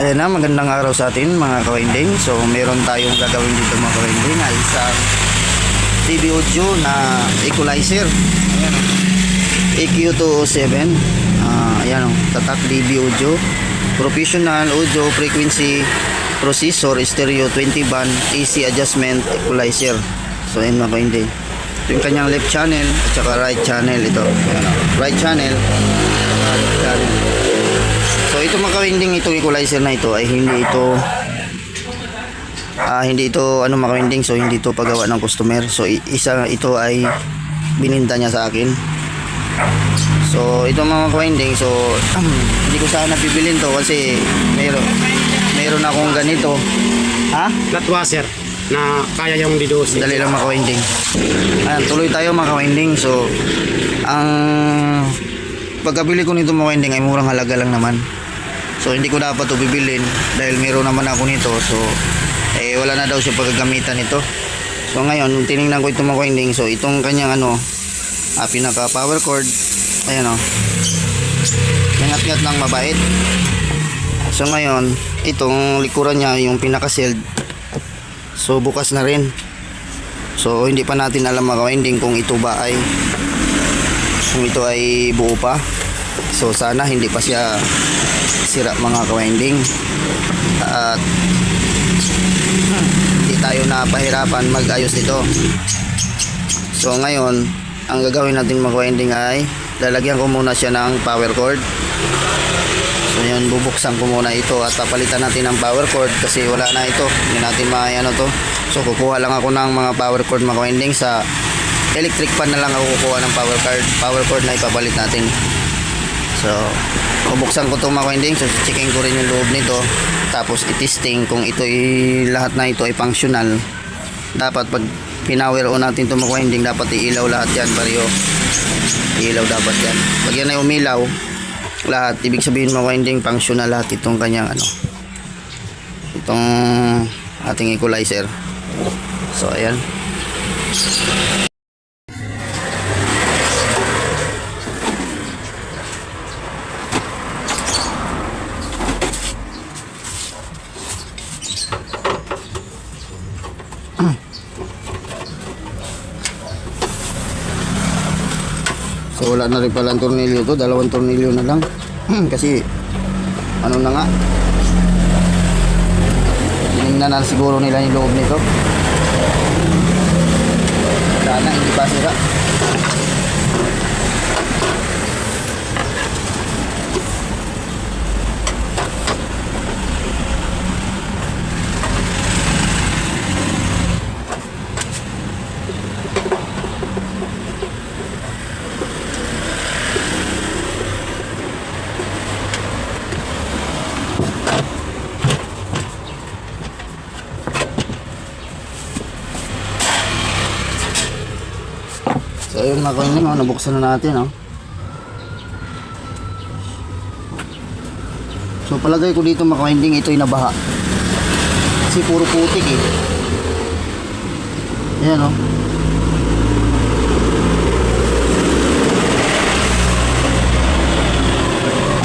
Ayan na, magandang araw sa atin mga kawinding. So meron tayong gagawin dito mga kawinding ay isang TV audio na equalizer. Ayan o, EQ207. Ayan o, tatak TV audio, professional audio frequency processor, stereo 20 band AC adjustment equalizer. So ayan mga kawinding, ito yung kanyang left channel at saka right channel. Ito ayan o, right channel at left channel. So ito mga kawinding, itong equalizer na ito ay hindi ito ano mga kawinding, so hindi ito pagawa ng customer. So ito ay bininta niya sa akin. So ito mga kawinding, so hindi ko sana bibilin to kasi meron akong ganito. Ha? Flat washer na kaya yung didosin. Dali lang mga kawinding. Ayan, tuloy tayo mga kawinding. So ang pagkabili ko nito mga kawinding ay murang halaga lang naman. So hindi ko dapat ito bibilin dahil meron naman ako nito. So wala na daw siya pagkagamitan nito. So ngayon tiningnan ko itong mga kawinding. So itong kanyang pinaka power cord, ayan o, ngat-ngat lang mabait. So ngayon itong likuran niya, yung pinaka shield, so bukas na rin. So hindi pa natin alam mga kawinding kung ito ay buo pa. So sana hindi pa siya sira mga kawinding at hindi tayo napahirapan mag-ayos nito. So ngayon ang gagawin natin mga kawinding ay lalagyan ko muna siya ng power cord. So yun, bubuksan ko muna ito at papalitan natin ng power cord kasi wala na ito, hindi natin maayano to. So kukuha lang ako ng mga power cord mga kawinding, sa electric fan na lang ako kukuha ng power cord na ipapalit natin. So bubuksan ko itong mga kawinding. So checking ko rin yung loob nito, tapos i-testing kung lahat na ito ay functional. Dapat pag pinower on natin itong mga kawinding, dapat iilaw lahat yan, pareho iilaw dapat yan. Pag yan ay umilaw lahat, ibig sabihin mga kawinding functional lahat itong kanyang itong ating equalizer. So ayan. So wala na rin pala ang tornilyo to, dalawang tornilyo na lang kasi ano na nga, tinignan na siguro nila yung loob nito, sana hindi pa sira. So ayun mga kawinding, nabuksan na natin. So palagay ko dito mga kawinding, ito ay nabaha kasi puro putik ayan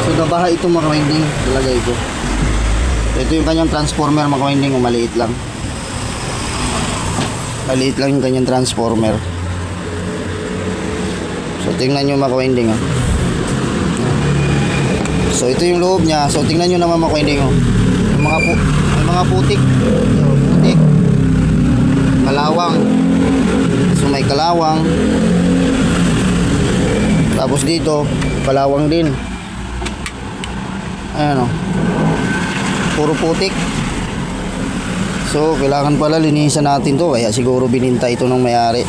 so nabaha ito mga kawinding, palagay ko. Ito yung kanyang transformer mga kawinding, maliit lang yung kanyang transformer. So tingnan nyo mga kawinding. So ito yung loob niya. So tingnan nyo naman mga kawinding. May mga putik. Putik. Kalawang. So may kalawang. Tapos dito kalawang din. Ayan puro putik. So kailangan pala linisan natin to, kaya siguro bininta ito ng may-ari.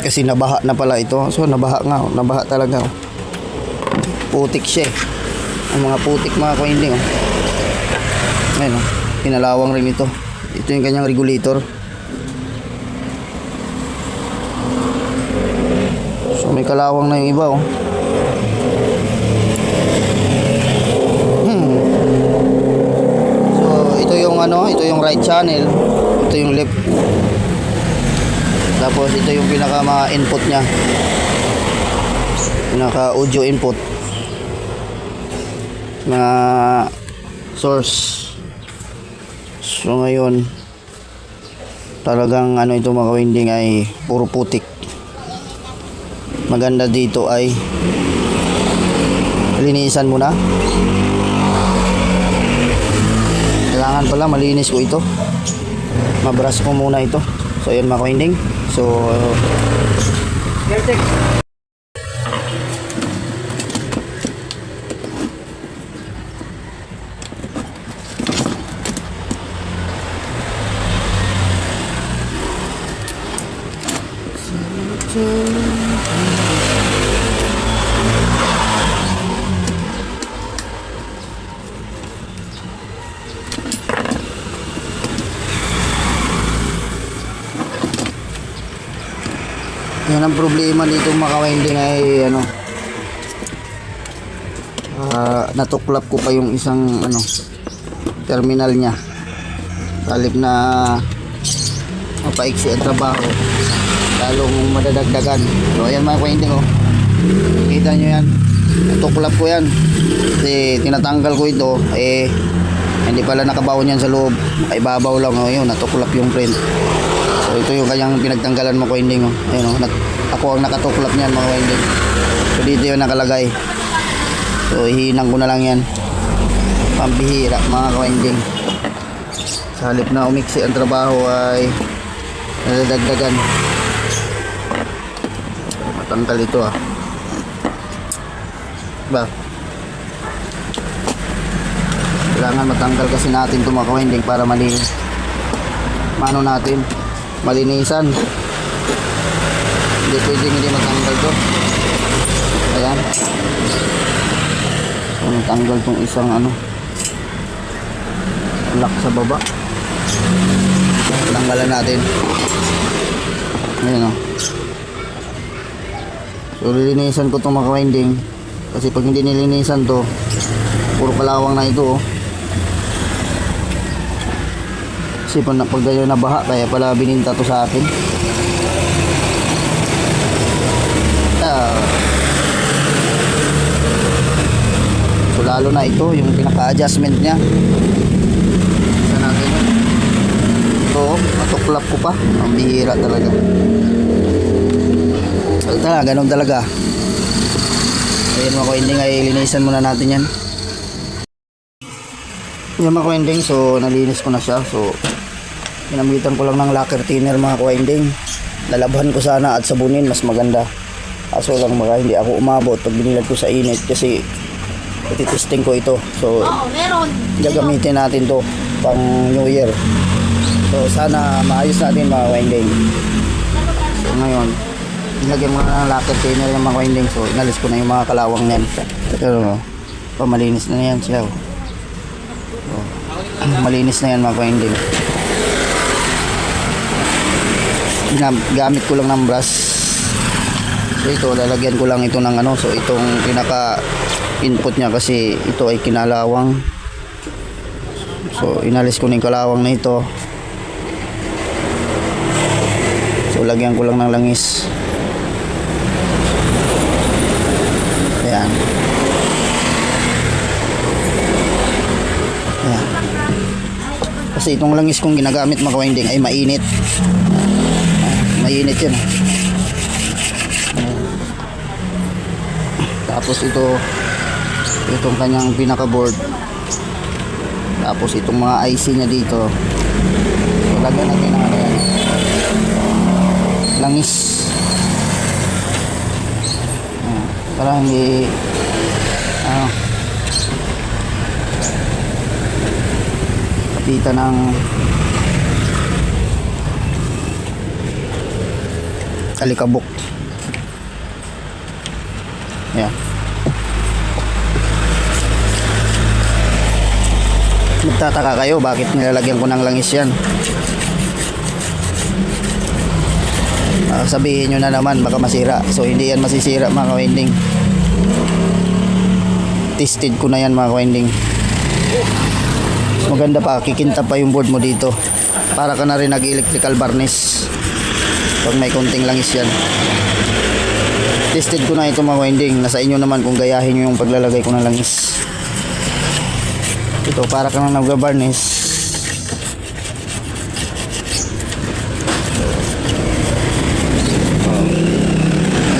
Kasi nabaha na pala ito. So nabaha talaga. Putik siya. Ang mga putik mga kawinding. Ayun pinalawang rin ito. Ito yung kanyang regulator. So may kalawang na yung iba So ito yung right channel, ito yung left. Tapos ito yung pinaka input niya. pinaka audio input na source. So ngayon talagang ano ito mga ka-winding ay puro putik. Maganda dito ay linisan muna. Kailangan pala malinis ko ito, mabrush ko muna ito. So ayun mga ka-winding, so yan ang problema dito mga ka-winding ay ano, natuklap ko pa yung isang ano terminal nya. Talip na mapaiksi ang trabaho, lalong madadagdagan. So ayan mga ka-winding, oh, kita nyo yan, natuklap ko yan kasi tinatanggal ko ito, eh hindi pala nakabaon yan sa loob, ibabaw lang. Oh, yun, natuklap yung print. So ito yung kanyang pinagtanggalan mga ka-winding, oh. Ayun, oh, ako ang nakatuklap niyan mga ka-winding. So dito yung nakalagay. So ihinang ko na lang yan, pambihira mga ka-winding. Sa halip na umiksi ang trabaho ay nadadagdagan. Matanggal ito, ah. Ba? Kailangan matanggal kasi natin ito mga ka-winding para malinis. Mano natin malinisan, hindi pwedeng hindi matanggal to. Ayan, so natanggal tong isang ano lock sa baba, tanggalan natin. Ayan, oh. So lilinisan ko itong mga ka-winding kasi pag hindi nilinisan to, puro kalawang na ito, oh. Kasi pag ganyan na baha, kaya pala bininta to sa akin. So lalo na ito, yung pinaka-adjustment nya. Isa natin yun. Ito, matuklap ko pa. Ang bihira talaga. So talaga, ganun talaga. Ayun mga ka-winding, ay linisan muna natin yan. Yan mga ka-winding, so nalinis ko na siya. So ginamitan ko lang ng lacquer thinner mga ka-winding. Lalabhan ko sana at sabunin, mas maganda. Kaso lang mga hindi ako umabot pag binilad ko sa init kasi ititesting ko ito. So gagamitin natin to pang New Year. So sana maayos natin mga ka-winding. So ngayon nilagyan mo na ng lacquer thinner yung mga ka-winding. So inalis ko na yung mga kalawang yan. Pero pamalinis na yan siya. So, malinis na yan mga ka-winding. Gamit ko lang ng brush. So ito, lalagyan ko lang ito ng ano. So itong pinaka input nya kasi ito ay kinalawang. So inalis ko na yung kalawang na ito. So lagyan ko lang ng langis. Ayan. Ayan. Kasi itong langis kong ginagamit mga ka-winding ay mainit. Mainit yun. Tapos itong kanyang pinaka board, tapos itong mga IC nya dito. So lagyan natin ng ano yan, langis, para hindi kapitan ng alikabok. Ayan. Magtataka kayo bakit nilalagyan ko ng langis yan. Sabihin nyo na naman baka masira. So hindi yan masisira mga ka-winding. Tested ko na yan mga ka-winding. Maganda pa, kikinta pa yung board mo dito. Para ka na rin nag-electrical varnish pag may konting langis yan. Tested ko na ito mga winding. Nasa inyo naman kung gayahin nyo yung paglalagay ko ng langis. Ito para ka nang nag-varnish.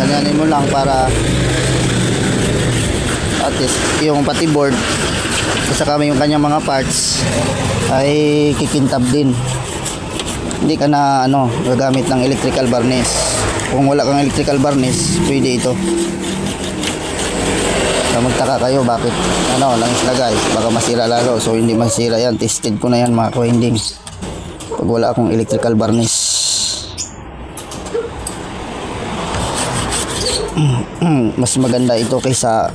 Ganyanin mo lang para at least yung pati board at saka yung kanyang mga parts ay kikintab din. Hindi ka na gagamit ng electrical varnish. Kung wala kang electrical varnish, pwede ito. So, magtaka kayo bakit langis na guys, baka masira lalo. So hindi masira yan, tested ko na yan mga ka-winding. Pag wala akong electrical varnish. Mas maganda ito kaysa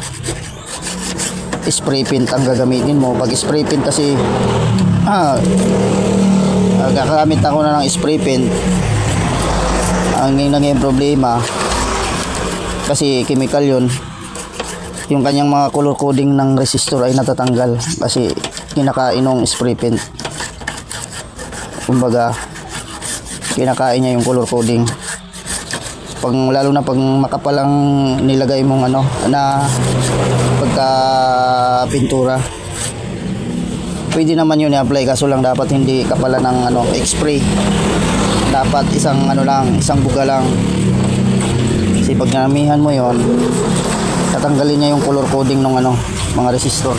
spray paint ang gagamitin mo. Pag spray paint kasi gagamit ako na ng spray paint, ang naging problema kasi chemical yun, yung kanyang mga color coding ng resistor ay natatanggal kasi kinakain ng spray paint. Kumbaga kinakain niya yung color coding. Lalo na pag makapalang nilagay mong na pagka pintura, pwede naman yun i-apply, kaso lang dapat hindi kapalan ng spray. Dapat isang isang buga lang. Kasi pag nanamihan mo yon, tatanggalin niya yung color coding ng mga resistor.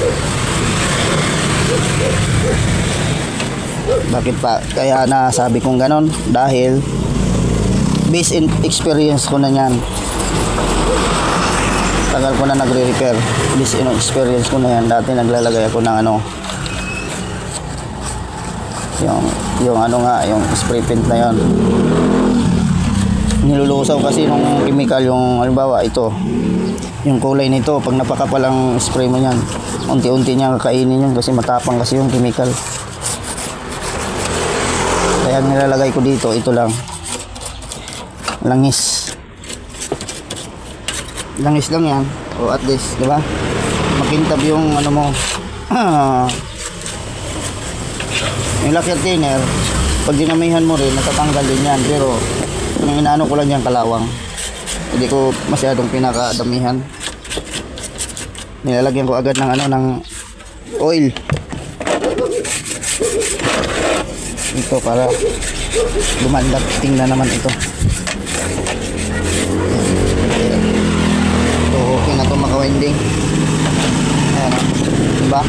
Bakit pa kaya nasabi kong ganon? Dahil based in experience ko na yan. Tagal ko na nagre-repair. Based in experience ko na yan. Dati naglalagay ako ng yung spray paint na yon. Nilulusaw kasi nung chemical, yung halimbawa ito, yung kulay nito, pag napakapalang spray mo yan, unti-unti niya kakainin yun kasi matapang kasi yung chemical. Kaya nilalagay ko dito, ito lang, langis lang yan, o at least diba makintab yung mo yung lacquer thinner. Pag dinamihan mo rin, natatanggal din yan, pero yung inaano ko lang yung kalawang, hindi ko masyadong pinakadamihan. Nilalagyan ko agad ng oil ito para lumandag. Tingnan naman ito. So okay na ito maka-winding. Ayan, diba?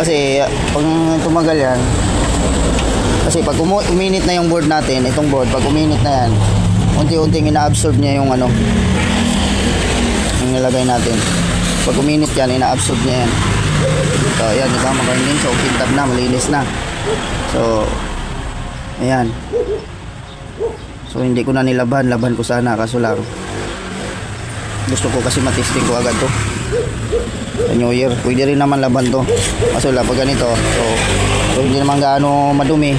Kasi pag tumagal yan, kasi pag uminit na yung board natin, itong board, pag uminit na yan, unti-unting ina-absorb niya yung yung nilagay natin. Pag uminit yan, ina-absorb niya yan. So ayan, diba, maka-winding. So kintab na, malinis na. So ayan. So hindi ko na nilaban ko sana, kaso lang gusto ko kasi matesting ko agad to sa New Year. Pwede rin naman laban to, kaso lang pag ganito, so hindi naman gaano madumi,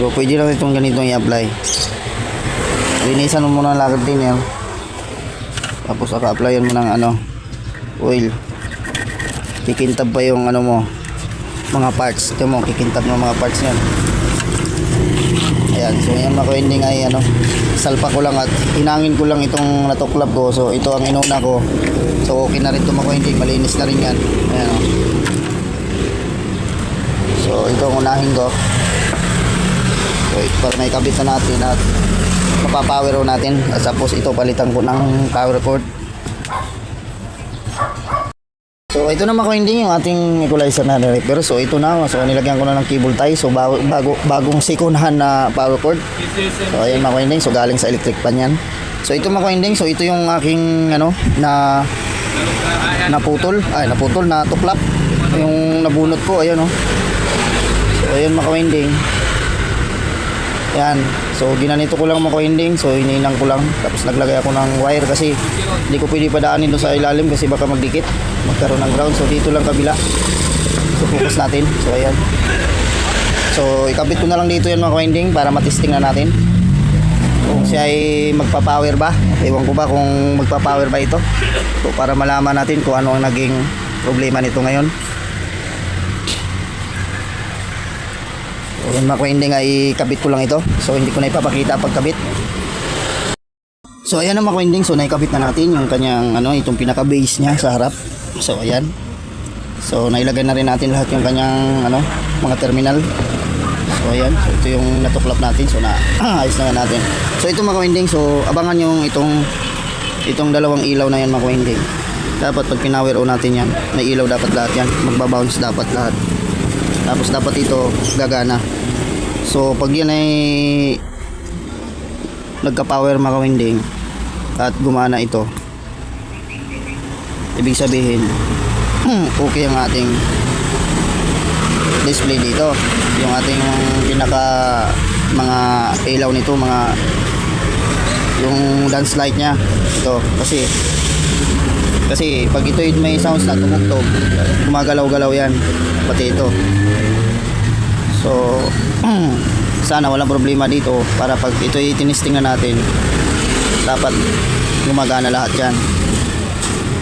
so pwede lang itong ganitong i-apply. Linisan mo muna ng lacquer thinner, tapos applyan mo ng oil. Kikintab pa yung mo mga parts. Ito mo, kikintab ng mga parts yan. Ayan, so yan mga ending ay salpa ko lang at hinangin ko lang itong natuklap ko. So ito ang inuna ko. So okay na rin ito mga ending, malinis na rin yan. Ayan o. So ito ang unahin ko. So para may kabit na natin at mapapower natin. At tapos ito palitan ko ng power cord. So ito na mga ending yung ating equalizer na repair. So ito na, so nilagyan ko na ng cable tie. So bagong second-hand na power cord. So ayan mga ending, so galing sa electric pan yan. So ito mga ending, so ito yung aking naputol na tuklap. Yung nabunot ko, ayan So ayan mga ending. Yan. So ginanito ko lang mga ending. So hininang ko lang. Tapos naglagay ako ng wire kasi hindi ko pwede padaanin doon sa ilalim kasi baka magdikit, magkaroon ng ground. So dito lang kabila. So focus natin. So ayan. So ikabit ko na lang dito yan mga ending para matesting na natin kung siya ay magpa-power ba. Ewan ko ba kung magpa-power ba ito. So para malaman natin kung ano ang naging problema nito ngayon. So, yung mga ending ay kabit ko lang ito. So hindi ko na ipapakita pagkabit. So ayan na mga winding, so naikabit na natin yung kanyang itong pinaka base niya sa harap. So ayan. So nailagay na rin natin lahat yung kanyang mga terminal. So ayan, so ito yung natuklap natin. So ayos na natin. So ito mga winding, so abangan yung itong dalawang ilaw na yan mga winding. Dapat pag pinower on natin yan, may ilaw dapat lahat yan, magbabounce dapat lahat. Tapos dapat ito gagana. So pag yan ay nagka-power mga winding at gumana ito, ibig sabihin okay ang ating display dito, yung ating pinaka mga ilaw nito, yung dance light nya ito, kasi pag ito may sounds na tumugtog, gumagalaw-galaw yan pati ito. So sana walang problema dito, para pag ito tinisting na natin, dapat gumagana lahat yan.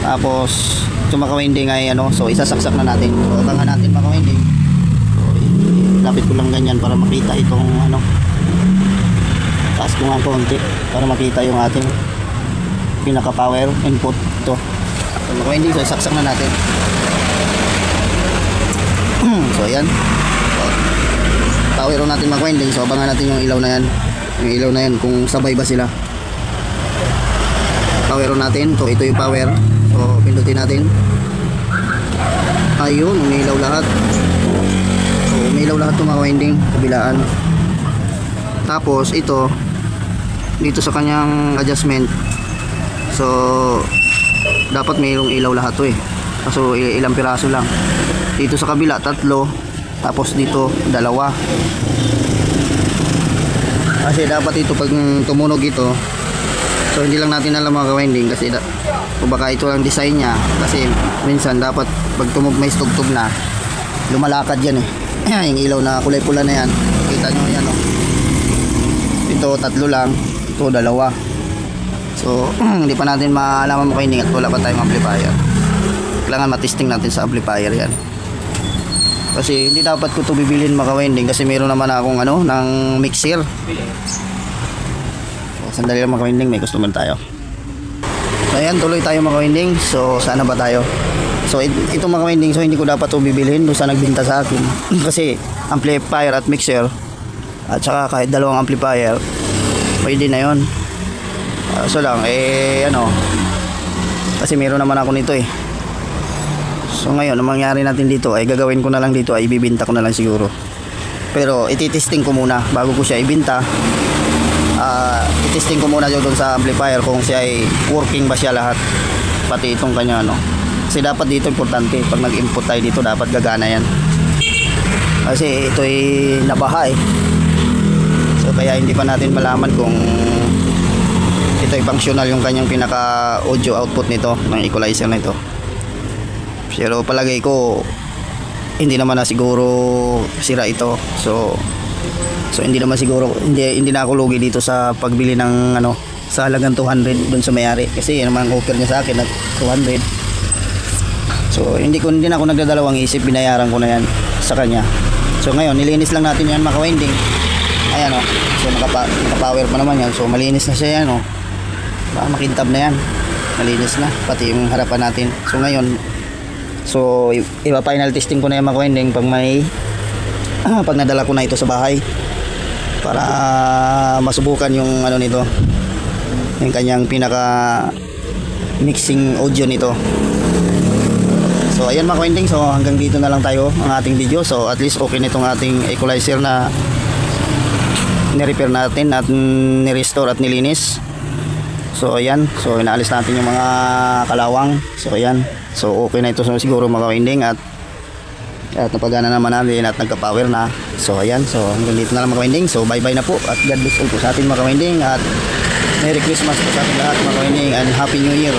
Tapos ito mga winding ay so isasaksak na natin. So abangan natin mga winding. So lapit ko lang ganyan para makita itong taas ko nga konti para makita yung ating pinaka power input ito. So mga winding, so isaksak na natin. So ayan, power on natin mga winding. So abangan natin yung ilaw na yan, kung sabay ba sila. Power on natin. So ito yung power. So pindutin natin. Ayun, umilaw lahat. So umilaw lahat itong mga winding kabilaan. Tapos ito dito sa kanyang adjustment, so dapat mayroong ilaw lahat to kaso ilang piraso lang. Dito sa kabila 3, tapos dito 2, kasi dapat ito pag tumunog ito. So hindi lang natin alam mga winding, kasi o baka ito lang design nya, kasi minsan dapat pag may tugtog na, lumalakad yan yung ilaw na kulay pula na yan, kita nyo yan ito 3 lang, ito 2. So hindi pa natin maalaman mga winding at wala pa tayong amplifier. Kailangan matesting natin sa amplifier yan, kasi hindi dapat ko ito bibilhin mga winding, kasi meron naman akong ng mixer. Sandali lang mga winding, may customer tayo. So ayan, tuloy tayo mga winding. So sana ba tayo? So ito mga winding, so hindi ko dapat ito bibilhin doon sa nagbinta sa akin kasi amplifier at mixer at saka kahit 2 amplifier pwede na yon. So lang kasi meron naman ako nito So ngayon ang mangyari natin dito ay gagawin ko na lang dito ay ibibenta ko na lang siguro, pero ititesting ko muna bago ko siya ibenta. Itesting ko muna doon sa amplifier kung siya ay working ba siya lahat, pati itong kanya kasi dapat dito importante, pag nag-input tayo dito dapat gagana yan, kasi ito ay nabaha so kaya hindi pa natin malaman kung ito ay functional yung kanyang pinaka audio output nito ng equalizer na ito. Pero palagay ko hindi naman na siguro sira ito, so hindi naman siguro, hindi na ako lugi dito sa pagbili ng sa halagang 200 dun sa may-ari, kasi yan naman ang offer niya sa akin at 200. So hindi na ako nagdadalawang isip, binayaran ko na yan sa kanya. So ngayon nilinis lang natin yan mga winding. Ayan so naka-power pa naman yan, so malinis na siya yan baka makintab na yan, malinis na pati yung harapan natin. So ngayon ipa-final testing ko na yan mga winding pag pag nadala ko na ito sa bahay, para masubukan yung nito, yung kanyang pinaka mixing audio nito. So ayan mga winding, so hanggang dito na lang tayo ang ating video. So at least okay na itong ating equalizer na ni-repair natin at ni-restore at nilinis. So ayan, so inaalis natin yung mga kalawang. So ayan, so okay na ito siguro mga winding, at napagana naman namin at nagka-power na. So ayan, so hanggang dito na lang mga winding. So bye bye na po, at God bless all po sa ating mga winding, at Merry Christmas po sa ating lahat mga winding, and Happy New Year.